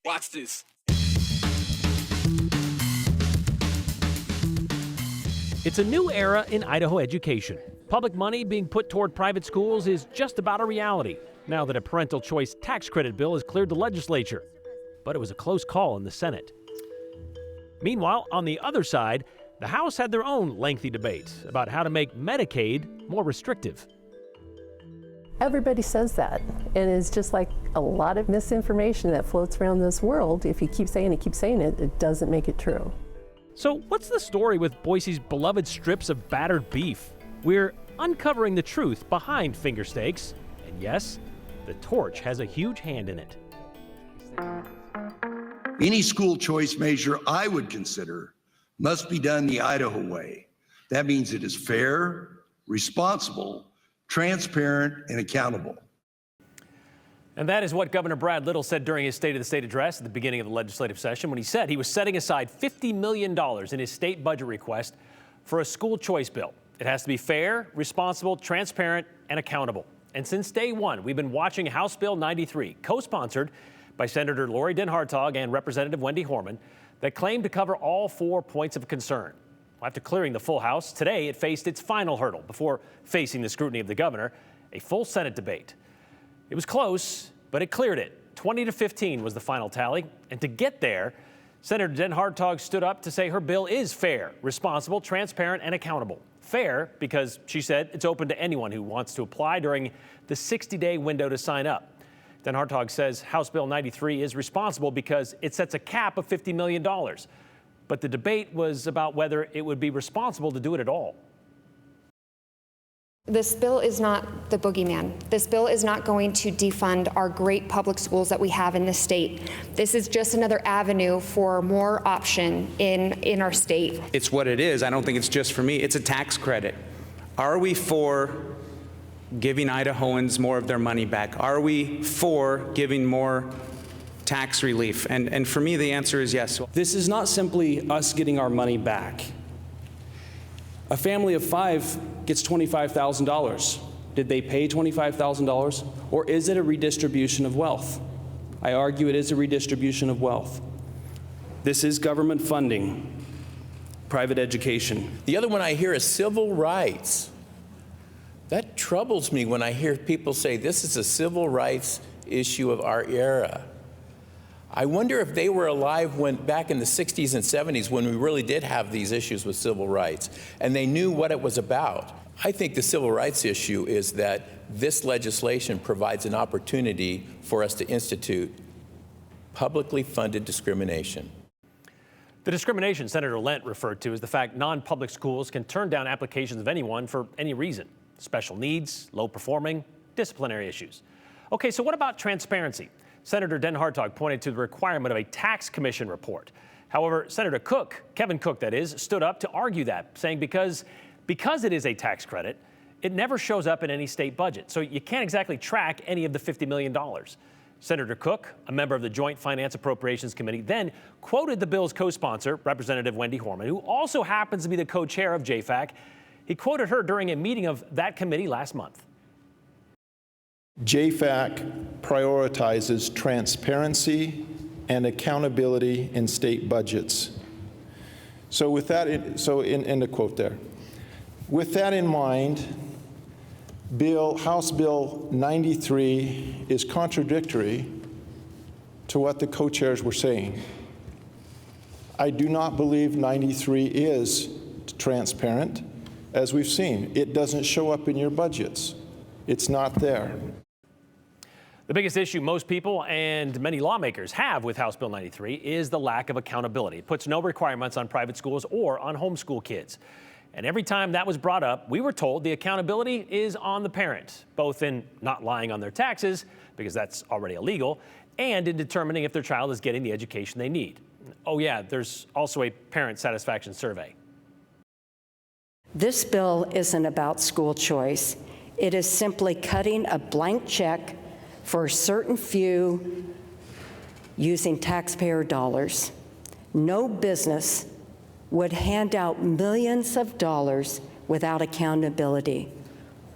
Watch this. It's a new era in Idaho education. Public money being put toward private schools is just about a reality now that a parental choice tax credit bill has cleared the legislature. But it was a close call in the Senate. Meanwhile, on the other side, the House had their own lengthy debate about how to make Medicaid more restrictive. Everybody says that, and it's just like a lot of misinformation that floats around this world. If you keep saying it, it doesn't make it true. So what's the story with Boise's beloved strips of battered beef? We're uncovering the truth behind finger steaks, and yes, the torch has a huge hand in it. Any school choice measure I would consider must be done the Idaho way. That means it is fair, responsible, transparent, and accountable. And that is what Governor Brad Little said during his State of the State address at the beginning of the legislative session when he said he was setting aside $50 million in his state budget request for a school choice bill. It has to be fair, responsible, transparent, and accountable. And since day one, we've been watching House Bill 93, co-sponsored by Senator Lori Den-Hartog and Representative Wendy Horman, that claimed to cover all 4 points of concern. After clearing the full House, today it faced its final hurdle before facing the scrutiny of the governor, a full Senate debate. It was close, but it cleared it. 20-15 was the final tally. And to get there, Senator Den-Hartog stood up to say her bill is fair, responsible, transparent, and accountable. Fair because she said it's open to anyone who wants to apply during the 60-day window to sign up. Den-Hartog says House Bill 93 is responsible because it sets a cap of $50 million. But the debate was about whether it would be responsible to do it at all. This bill is not the boogeyman. This bill is not going to defund our great public schools that we have in this state. This is just another avenue for more option in our state. It's what it is. I don't think it's just for me. It's a tax credit. Are we for giving Idahoans more of their money back? Are we for giving more tax relief? And for me, the answer is yes. This is not simply us getting our money back. A family of 5 gets $25,000. Did they pay $25,000? Or is it a redistribution of wealth? I argue it is a redistribution of wealth. This is government funding private education. The other one I hear is civil rights. That troubles me when I hear people say this is a civil rights issue of our era. I wonder if they were alive back in the 60s and 70s when we really did have these issues with civil rights and they knew what it was about. I think the civil rights issue is that this legislation provides an opportunity for us to institute publicly funded discrimination. The discrimination Senator Lent referred to is the fact non-public schools can turn down applications of anyone for any reason. Special needs, low performing, disciplinary issues. Okay, so what about transparency? Senator Den-Hartog pointed to the requirement of a tax commission report. However, Senator Cook, Kevin Cook that is, stood up to argue that, saying because it is a tax credit, it never shows up in any state budget. So you can't exactly track any of the $50 million. Senator Cook, a member of the Joint Finance Appropriations Committee, then quoted the bill's co-sponsor, Representative Wendy Horman, who also happens to be the co-chair of JFAC. He quoted her during a meeting of that committee last month. JFAC prioritizes transparency and accountability in state budgets. So with that, in the quote there. With that in mind, House Bill 93 is contradictory to what the co-chairs were saying. I do not believe 93 is transparent. As we've seen, it doesn't show up in your budgets. It's not there. The biggest issue most people and many lawmakers have with House Bill 93 is the lack of accountability. It puts no requirements on private schools or on homeschool kids. And every time that was brought up, we were told the accountability is on the parent, both in not lying on their taxes, because that's already illegal, and in determining if their child is getting the education they need. Oh yeah, there's also a parent satisfaction survey. This bill isn't about school choice. It is simply cutting a blank check for a certain few using taxpayer dollars. No business would hand out millions of dollars without accountability.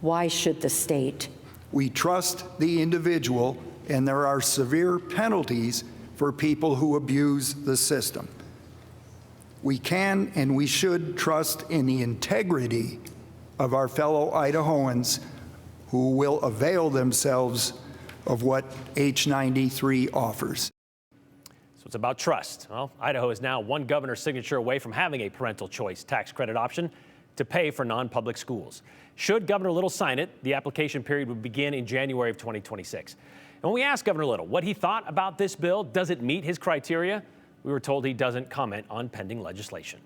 Why should the state? We trust the individual and there are severe penalties for people who abuse the system. We can and we should trust in the integrity of our fellow Idahoans who will avail themselves of what H93 offers. So it's about trust. Well, Idaho is now one governor's signature away from having a parental choice tax credit option to pay for non-public schools. Should Governor Little sign it, the application period would begin in January of 2026. And when we asked Governor Little what he thought about this bill, does it meet his criteria, we were told he doesn't comment on pending legislation.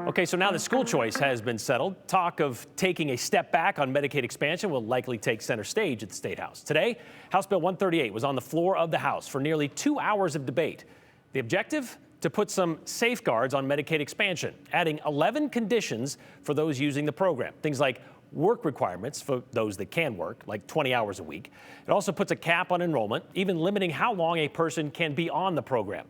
Okay, so now that school choice has been settled, talk of taking a step back on Medicaid expansion will likely take center stage at the State House. Today, House Bill 138 was on the floor of the House for nearly 2 hours of debate. The objective? To put some safeguards on Medicaid expansion, adding 11 conditions for those using the program. Things like work requirements for those that can work, like 20 hours a week. It also puts a cap on enrollment, even limiting how long a person can be on the program.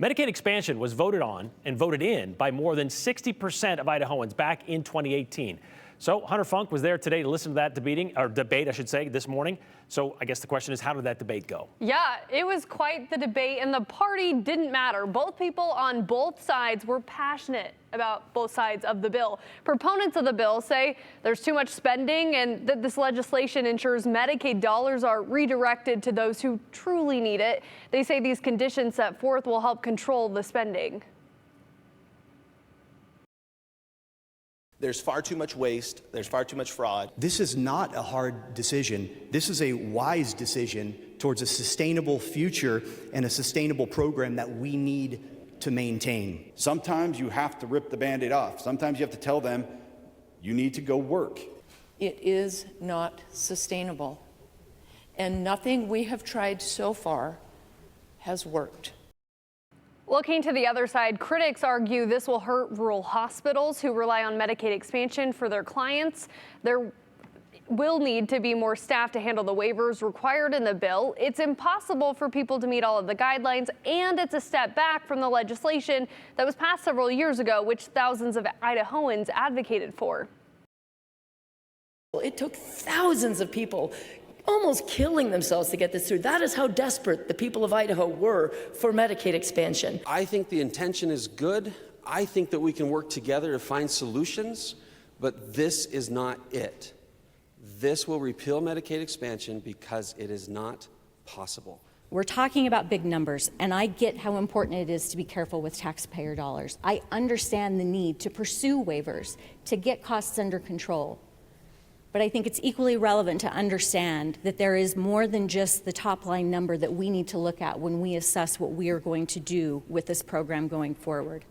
Medicaid expansion was voted on and voted in by more than 60% of Idahoans back in 2018. So Hunter Funk was there today to listen to that debate, I should say, this morning. So I guess the question is, how did that debate go? Yeah, it was quite the debate, and the party didn't matter. Both people on both sides were passionate about both sides of the bill. Proponents of the bill say there's too much spending and that this legislation ensures Medicaid dollars are redirected to those who truly need it. They say these conditions set forth will help control the spending. There's far too much waste. There's far too much fraud. This is not a hard decision. This is a wise decision towards a sustainable future and a sustainable program that we need to maintain. Sometimes you have to rip the Band-Aid off. Sometimes you have to tell them you need to go work. It is not sustainable, and nothing we have tried so far has worked. Looking to the other side, critics argue this will hurt rural hospitals who rely on Medicaid expansion for their clients. There will need to be more staff to handle the waivers required in the bill. It's impossible for people to meet all of the guidelines, and it's a step back from the legislation that was passed several years ago, which thousands of Idahoans advocated for. It took thousands of people almost killing themselves to get this through. That is how desperate the people of Idaho were for Medicaid expansion. I think the intention is good. I think that we can work together to find solutions, but this is not it. This will repeal Medicaid expansion because it is not possible. We're talking about big numbers, and I get how important it is to be careful with taxpayer dollars. I understand the need to pursue waivers, to get costs under control. But I think it's equally relevant to understand that there is more than just the top line number that we need to look at when we assess what we are going to do with this program going forward.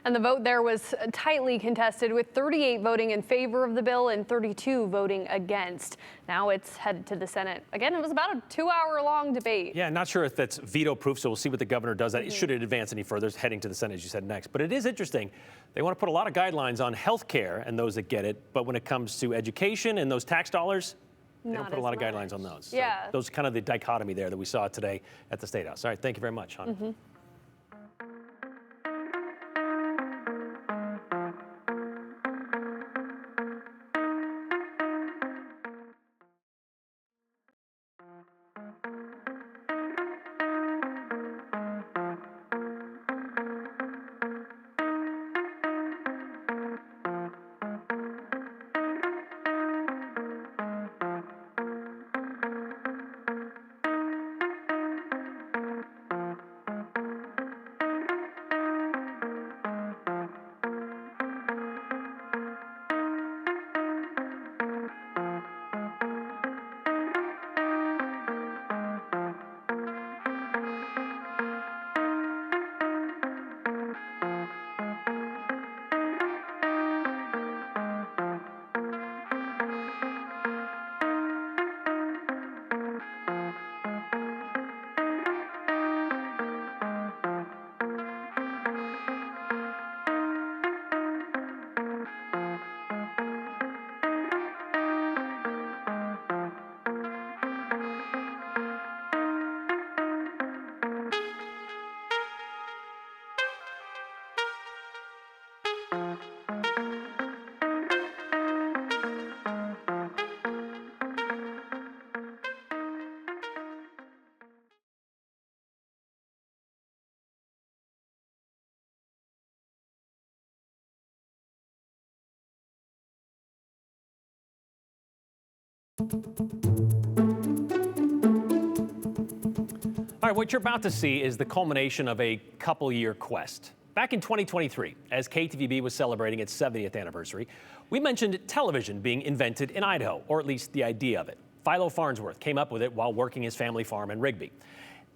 And the vote there was tightly contested, with 38 voting in favor of the bill and 32 voting against. Now it's headed to the Senate. Again, it was about a 2-hour-long debate. Yeah, not sure if that's veto-proof, so we'll see what the governor does. Should it advance any further, it's heading to the Senate, as you said, next. But it is interesting. They want to put a lot of guidelines on health care and those that get it, but when it comes to education and those tax dollars, they don't put a lot of guidelines on those. Yeah. So those kind of the dichotomy there that we saw today at the State House. All right, thank you very much, Hunter. All right, what you're about to see is the culmination of a couple-year quest. Back in 2023, as KTVB was celebrating its 70th anniversary, we mentioned television being invented in Idaho, or at least the idea of it. Philo Farnsworth came up with it while working his family farm in Rigby.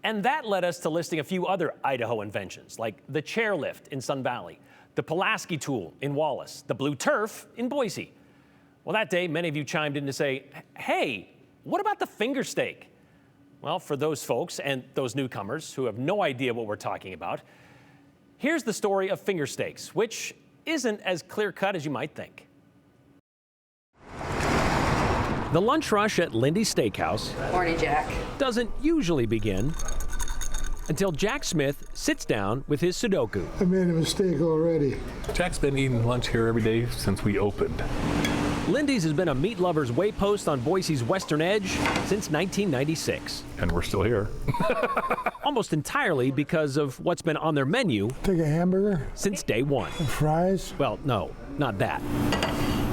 And that led us to listing a few other Idaho inventions, like the chairlift in Sun Valley, the Pulaski tool in Wallace, the blue turf in Boise. Well, that day, many of you chimed in to say, hey, what about the finger steak? Well, for those folks and those newcomers who have no idea what we're talking about, here's the story of finger steaks, which isn't as clear-cut as you might think. The lunch rush at Lindy's Steakhouse Morning, Jack. doesn't usually begin until Jack Smith sits down with his Sudoku. I made a mistake already. Jack's been eating lunch here every day since we opened. Lindy's has been a meat lover's waypost on Boise's western edge since 1996. And we're still here. Almost entirely because of what's been on their menu. Take a hamburger? Since day one. And fries? Well, no, not that.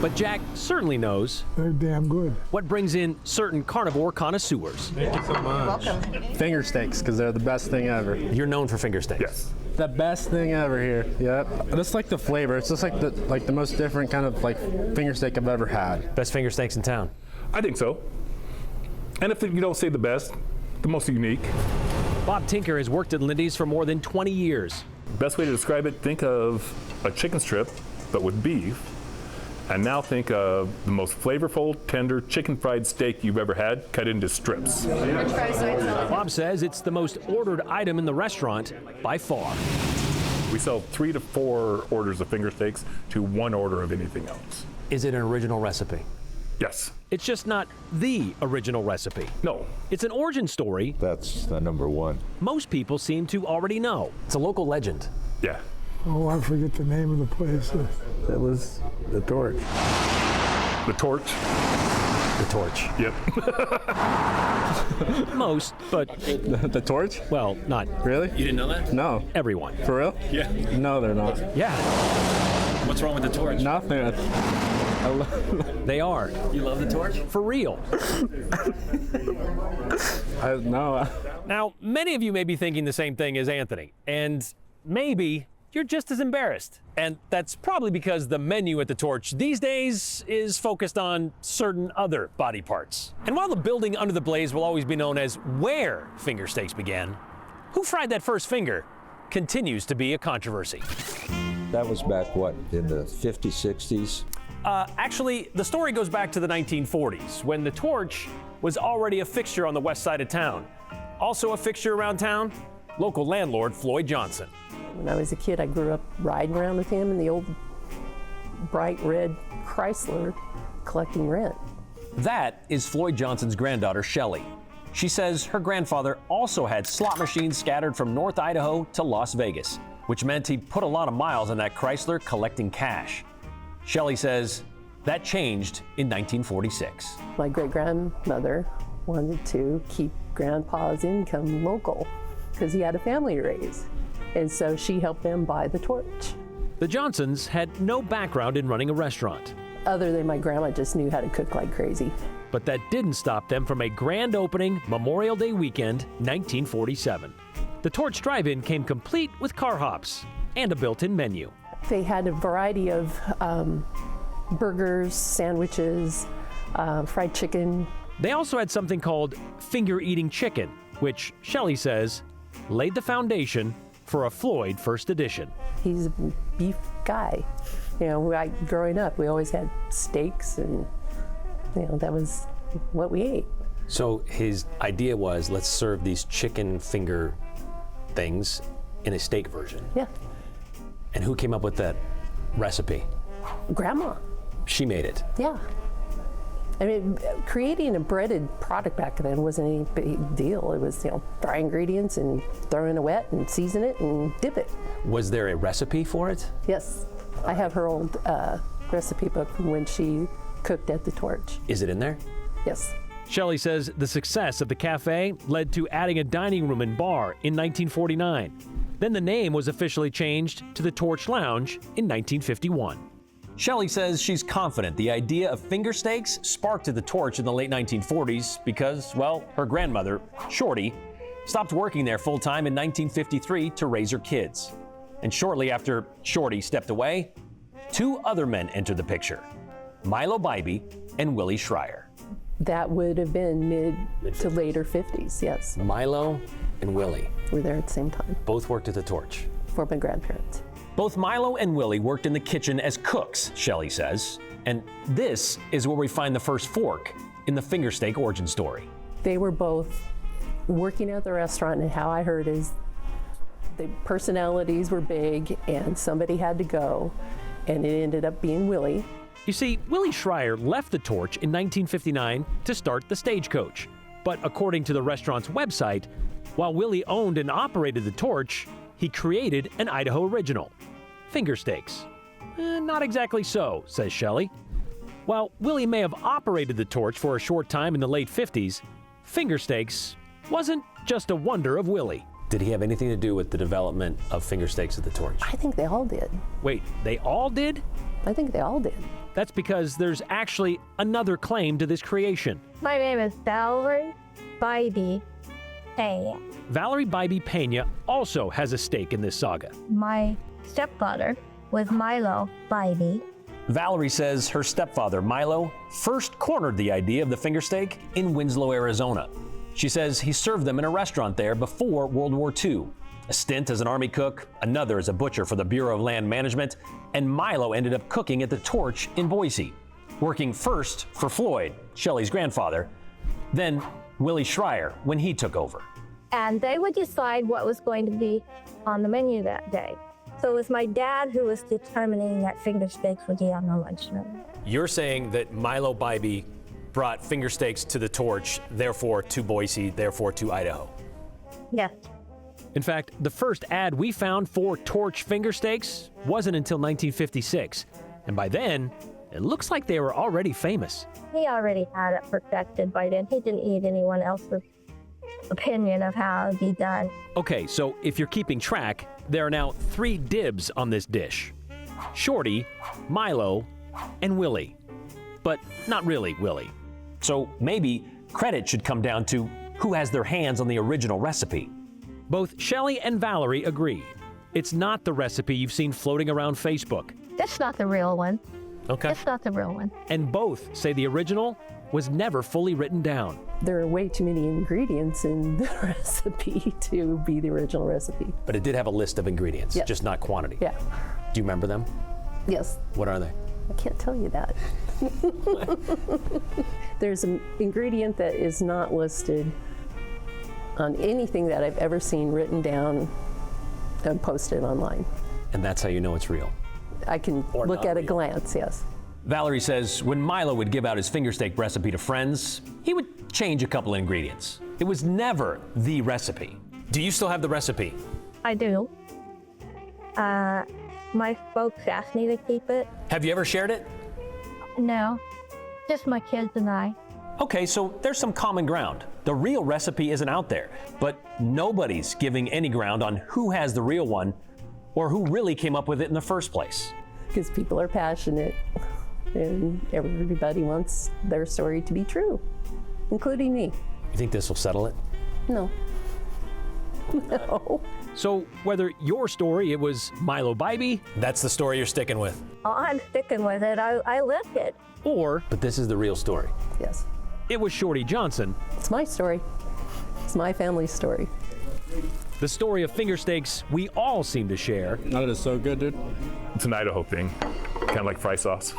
But Jack certainly knows. They're damn good. What brings in certain carnivore connoisseurs. Thank you so much. Welcome. Finger steaks, because they're the best thing ever. You're known for finger steaks. Yes. The best thing ever here. Yep. Just like the flavor. It's just like the most different kind of like finger steak I've ever had. Best finger steaks in town. I think so. And if you don't say the best, the most unique. Bob Tinker has worked at Lindy's for more than 20 years. Best way to describe it, think of a chicken strip, but with beef. And now think of the most flavorful, tender chicken fried steak you've ever had, cut into strips. Bob says it's the most ordered item in the restaurant by far. We sell 3 to 4 orders of finger steaks to 1 order of anything else. Is it an original recipe? Yes. It's just not the original recipe. No. It's an origin story. That's the number one. Most people seem to already know. It's a local legend. Yeah. Oh, I forget the name of the place. That was the Torch. The Torch? The Torch. Yep. Most, but... The Torch? Well, not... Really? You didn't know that? No. Everyone. For real? Yeah. No, they're not. Yeah. What's wrong with the Torch? Nothing. They are. You love the Torch? For real. No. Now, many of you may be thinking the same thing as Anthony, and maybe you're just as embarrassed. And that's probably because the menu at the Torch these days is focused on certain other body parts. And while the building under the blaze will always be known as where finger steaks began, who fried that first finger continues to be a controversy. That was back, what, in the 50s, 60s? Actually, the story goes back to the 1940s, when the Torch was already a fixture on the west side of town. Also a fixture around town, local landlord Floyd Johnson. When I was a kid, I grew up riding around with him in the old bright red Chrysler collecting rent. That is Floyd Johnson's granddaughter, Shelley. She says her grandfather also had slot machines scattered from North Idaho to Las Vegas, which meant he'd put a lot of miles on that Chrysler collecting cash. Shelley says that changed in 1946. My great-grandmother wanted to keep Grandpa's income local because he had a family to raise. And so she helped them buy the Torch. The Johnsons had no background in running a restaurant. Other than my grandma just knew how to cook like crazy. But that didn't stop them from a grand opening Memorial Day weekend, 1947. The Torch Drive-In came complete with car hops and a built-in menu. They had a variety of burgers, sandwiches, fried chicken. They also had something called finger-eating chicken, which Shelley says laid the foundation for a Floyd first edition. He's a beef guy. You know, growing up, we always had steaks, and you know, that was what we ate. So his idea was, let's serve these chicken finger things in a steak version. Yeah. And who came up with that recipe? Grandma. She made it. Yeah. I mean, creating a breaded product back then wasn't any big deal. It was, you know, dry ingredients and throw in a wet and season it and dip it. Was there a recipe for it? Yes. I have her old recipe book from when she cooked at the Torch. Is it in there? Yes. Shelley says the success of the cafe led to adding a dining room and bar in 1949. Then the name was officially changed to the Torch Lounge in 1951. Shelley says she's confident the idea of finger steaks sparked to the torch in the late 1940s because, well, her grandmother, Shorty, stopped working there full-time in 1953 to raise her kids. And shortly after Shorty stepped away, two other men entered the picture, Milo Bybee and Willie Schreier. That would have been mid to later 50s, yes. Milo and Willie Were there at the same time both worked at the torch. for my grandparents. Both Milo and Willie worked in the kitchen as cooks, Shelley says. And this is where we find the first fork in the finger steak origin story. They were both working at the restaurant, and how I heard is the personalities were big and somebody had to go, and it ended up being Willie. You see, Willie Schreier left the torch in 1959 to start the Stagecoach. But according to the restaurant's website, while Willie owned and operated the torch, he created an Idaho original, finger steaks. Not exactly so, says Shelley. While Willie may have operated the torch for a short time in the late 50s, finger steaks wasn't just a wonder of Willie. Did he have anything to do with the development of finger steaks at the torch? I think they all did. Wait, they all did? I think they all did. That's because there's actually another claim to this creation. My name is Valerie Bybee Pena. Valerie Bybee Pena also has a stake in this saga. My stepfather was Milo Bybee. Valerie says her stepfather, Milo, first cornered the idea of the finger steak in Winslow, Arizona. She says he served them in a restaurant there before World War II. A stint as an Army cook, another as a butcher for the Bureau of Land Management, and Milo ended up cooking at the Torch in Boise, working first for Floyd, Shelley's grandfather, then Willie Schreier when he took over. And they would decide what was going to be on the menu that day. So it was my dad who was determining that finger steaks would be on the lunch menu. You're saying that Milo Bybee brought finger steaks to the Torch, therefore to Boise, therefore to Idaho. Yes. In fact, the first ad we found for Torch finger steaks wasn't until 1956. And by then, it looks like they were already famous. He already had it perfected by then. He didn't need anyone else's opinion of how it would be done. Okay, so if you're keeping track, there are now 3 dibs on this dish. Shorty, Milo, and Willie. But not really Willie. So maybe credit should come down to who has their hands on the original recipe. Both Shelley and Valerie agree. It's not the recipe you've seen floating around Facebook. That's not the real one. Okay. That's not the real one. And both say the original was never fully written down. There are way too many ingredients in the recipe to be the original recipe. But it did have a list of ingredients, Yes. just not quantity. Yeah. Do you remember them? Yes. What are they? I can't tell you that. There's an ingredient that is not listed on anything that I've ever seen written down and posted online. And that's how you know it's real. I can Or look not at a real. glance, yes. Valerie says when Milo would give out his finger steak recipe to friends, he would change a couple ingredients. It was never the recipe. Do you still have the recipe? I do. My folks asked me to keep it. Have you ever shared it? No, just my kids and I. Okay, so there's some common ground. The real recipe isn't out there, but nobody's giving any ground on who has the real one or who really came up with it in the first place. Because people are passionate and everybody wants their story to be true, including me. You think this will settle it? No. No. So whether your story, it was Milo Bybee, that's the story you're sticking with. Oh, I'm sticking with it. I lived it. Or, but this is the real story. Yes. It was Shorty Johnson. It's my story. It's my family's story. The story of finger steaks we all seem to share. That is so good, dude. It's an Idaho thing, kind of like fry sauce.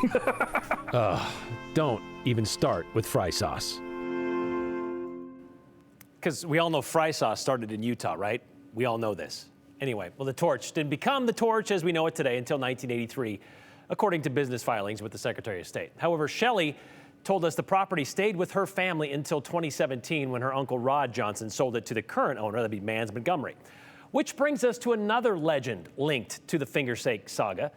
Don't even start with fry sauce. Because we all know fry sauce started in Utah, right? We all know this. Anyway, well, the Torch didn't become the Torch as we know it today until 1983, according to business filings with the Secretary of State. However, Shelley told us the property stayed with her family until 2017 when her uncle Rod Johnson sold it to the current owner, that'd be Mans Montgomery. Which brings us to another legend linked to the finger steak saga.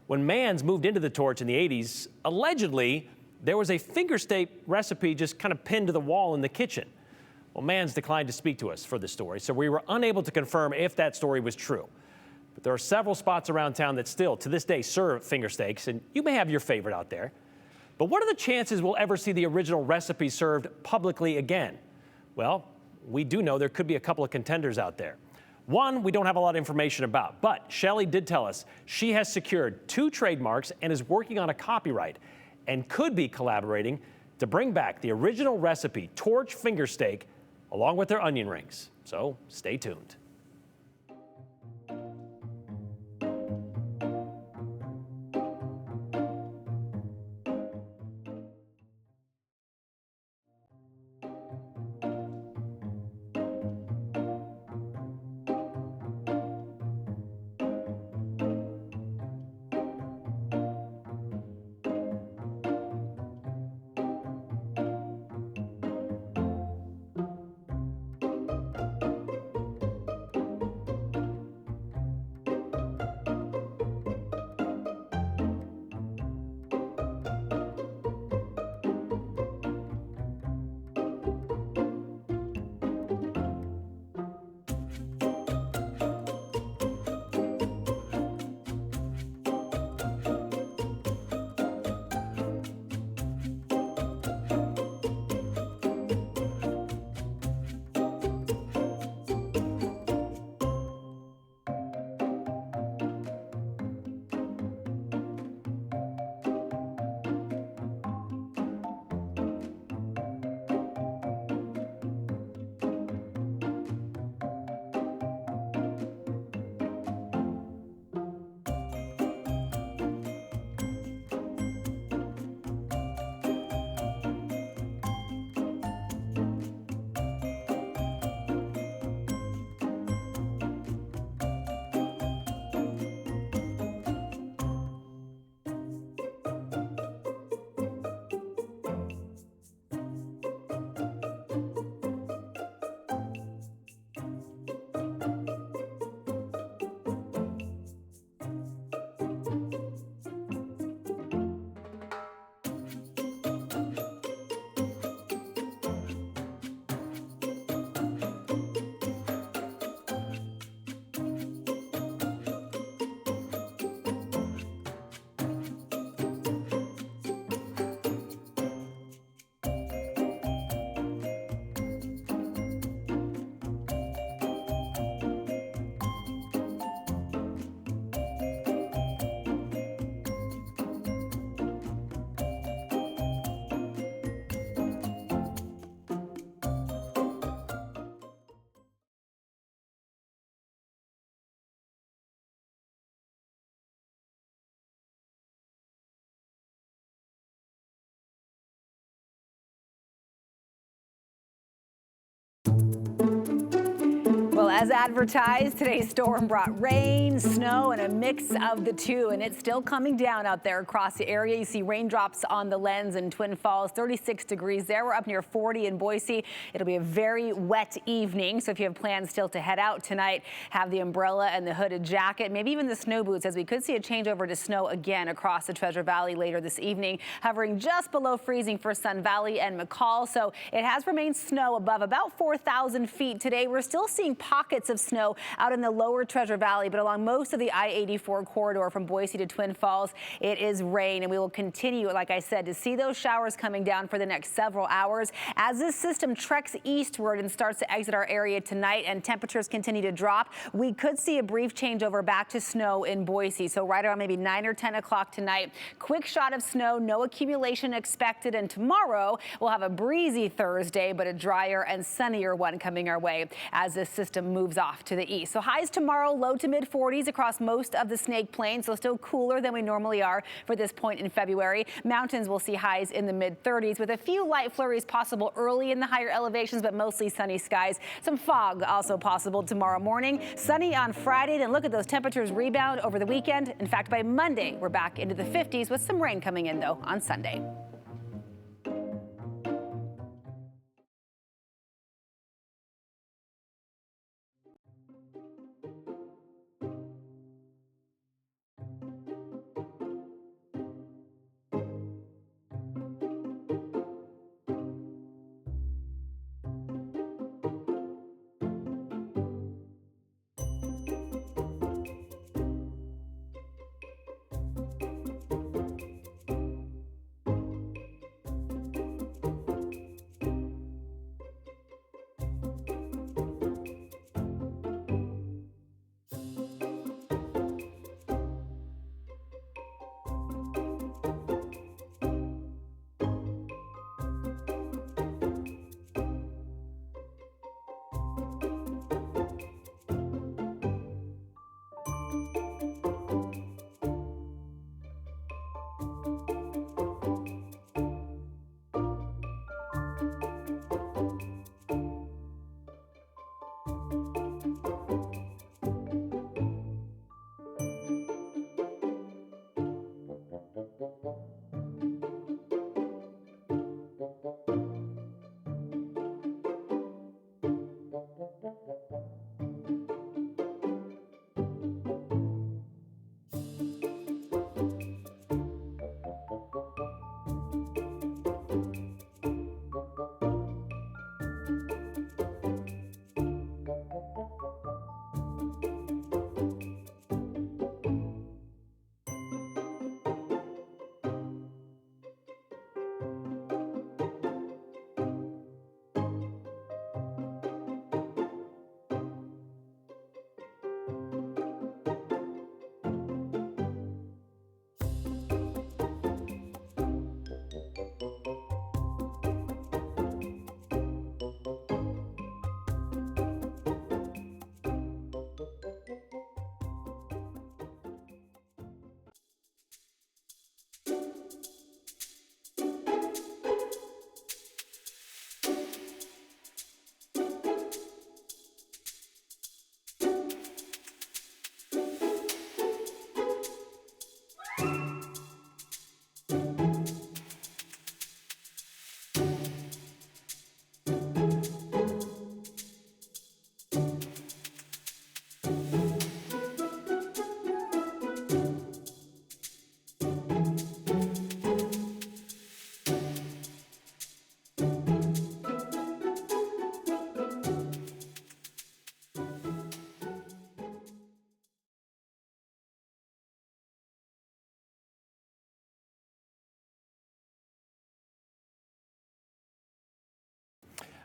When Mans moved into the Torch in the 80s, allegedly, there was a finger steak recipe just kind of pinned to the wall in the kitchen. Well, Mans declined to speak to us for this story, so we were unable to confirm if that story was true. But there are several spots around town that still, to this day, serve finger steaks, and you may have your favorite out there. But what are the chances we'll ever see the original recipe served publicly again? Well, we do know there could be a couple of contenders out there. One we don't have a lot of information about, but Shelley did tell us she has secured 2 trademarks and is working on a copyright and could be collaborating to bring back the original recipe torch finger steak along with their onion rings. So stay tuned. Well, as advertised, today's storm brought rain, snow, and a mix of the two, and it's still coming down out there across the area. You see raindrops on the Lens in Twin Falls, 36 degrees there. We're up near 40 in Boise. It'll be a very wet evening, so if you have plans still to head out tonight, have the umbrella and the hooded jacket, maybe even the snow boots, as we could see a changeover to snow again across the Treasure Valley later this evening, hovering just below freezing for Sun Valley and McCall. So it has remained snow above about 4,000 feet today. We're still seeing pockets of snow out in the lower Treasure Valley, but along most of the I-84 corridor from Boise to Twin Falls, it is rain, and we will continue, like I said, to see those showers coming down for the next several hours. As this system treks eastward and starts to exit our area tonight and temperatures continue to drop, we could see a brief changeover back to snow in Boise. So right around maybe 9 or 10 o'clock tonight, quick shot of snow, no accumulation expected, and tomorrow we'll have a breezy Thursday, but a drier and sunnier one coming our way as this system moves off to the east. So highs tomorrow, low to mid 40s across most of the Snake Plain, so still cooler than we normally are for this point in February. Mountains will see highs in the mid 30s with a few light flurries possible early in the higher elevations, but mostly sunny skies. Some fog also possible tomorrow morning. Sunny on Friday, then look at those temperatures rebound over the weekend. In fact, by Monday, we're back into the 50s with some rain coming in, though, on Sunday.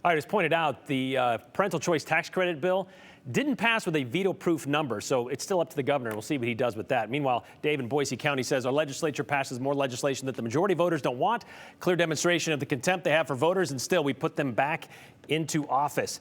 All right, as pointed out, the parental choice tax credit bill didn't pass with a veto-proof number, so it's still up to the governor. We'll see what he does with that. Meanwhile, Dave in Boise County says our legislature passes more legislation that the majority of voters don't want. Clear demonstration of the contempt they have for voters, and still we put them back into office.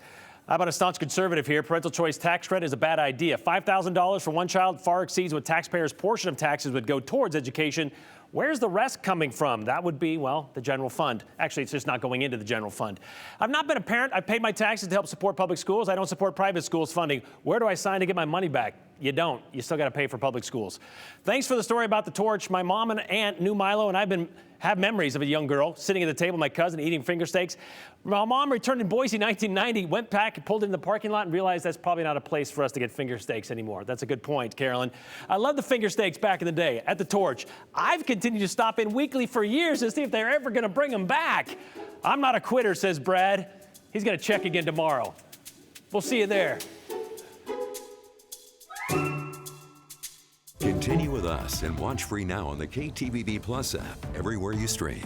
How about a staunch conservative here? Parental choice tax credit is a bad idea. $5,000 for one child far exceeds what taxpayers' portion of taxes would go towards education. Where's the rest coming from? That would be, well, the general fund. Actually, it's just not going into the general fund. I've not been a parent. I've paid my taxes to help support public schools. I don't support private schools funding. Where do I sign to get my money back? You don't. You still got to pay for public schools. Thanks for the story about the torch. My mom and aunt knew Milo, and have memories of a young girl sitting at the table with my cousin eating finger steaks. My mom returned in Boise in 1990, went back and pulled in the parking lot and realized that's probably not a place for us to get finger steaks anymore. That's a good point, Carolyn. I love the finger steaks back in the day at the Torch. I've continued to stop in weekly for years to see if they're ever going to bring them back. I'm not a quitter, says Brad. He's going to check again tomorrow. We'll see you there. Continue with us and watch free now on the KTVB Plus app everywhere you stream.